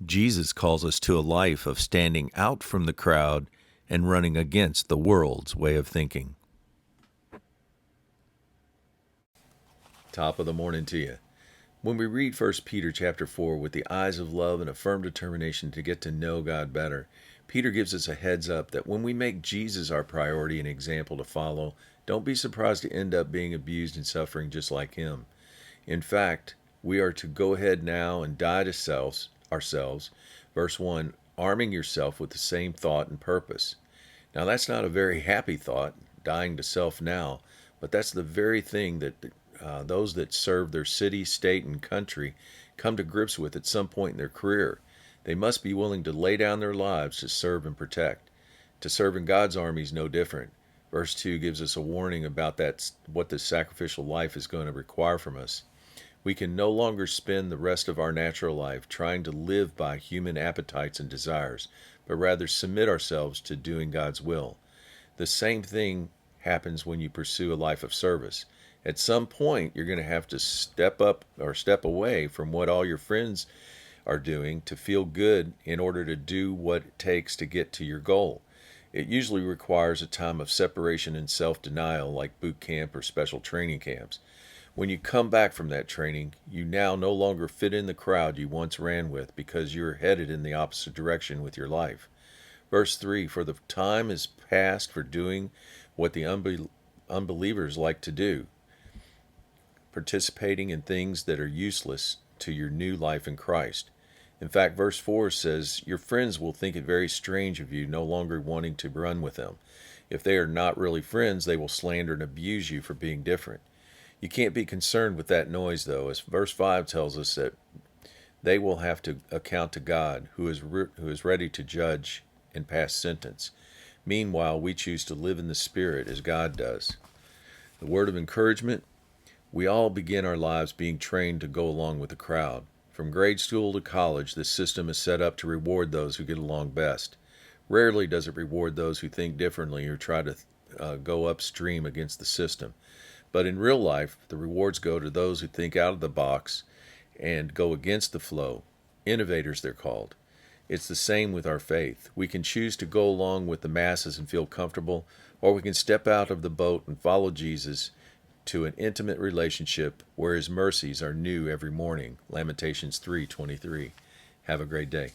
Jesus calls us to a life of standing out from the crowd and running against the world's way of thinking. Top of the morning to you. When we read 1 Peter chapter 4 with the eyes of love and a firm determination to get to know God better, Peter gives us a heads up that when we make Jesus our priority and example to follow, don't be surprised to end up being abused and suffering just like him. In fact, we are to go ahead now and die to ourselves. Verse 1, arming yourself with the same thought and purpose. Now that's not a very happy thought, dying to self now, but that's the very thing that those that serve their city, state, and country come to grips with at some point in their career. They must be willing to lay down their lives to serve and protect. To serve in God's army is no different. Verse 2 gives us a warning about what this sacrificial life is going to require from us. We can no longer spend the rest of our natural life trying to live by human appetites and desires, but rather submit ourselves to doing God's will. The same thing happens when you pursue a life of service. At some point, you're going to have to step up or step away from what all your friends are doing to feel good in order to do what it takes to get to your goal. It usually requires a time of separation and self-denial like boot camp or special training camps. When you come back from that training, you now no longer fit in the crowd you once ran with because you're headed in the opposite direction with your life. Verse 3, for the time is past for doing what the unbelievers like to do, participating in things that are useless to your new life in Christ. In fact, verse 4 says, your friends will think it very strange of you no longer wanting to run with them. If they are not really friends, they will slander and abuse you for being different. You can't be concerned with that noise, though, as verse 5 tells us that they will have to account to God, who is ready to judge and pass sentence. Meanwhile, we choose to live in the Spirit as God does. The word of encouragement, we all begin our lives being trained to go along with the crowd. From grade school to college, this system is set up to reward those who get along best. Rarely does it reward those who think differently or try to go upstream against the system. But in real life, the rewards go to those who think out of the box and go against the flow. Innovators, they're called. It's the same with our faith. We can choose to go along with the masses and feel comfortable, or we can step out of the boat and follow Jesus to an intimate relationship where his mercies are new every morning. Lamentations 3:23. Have a great day.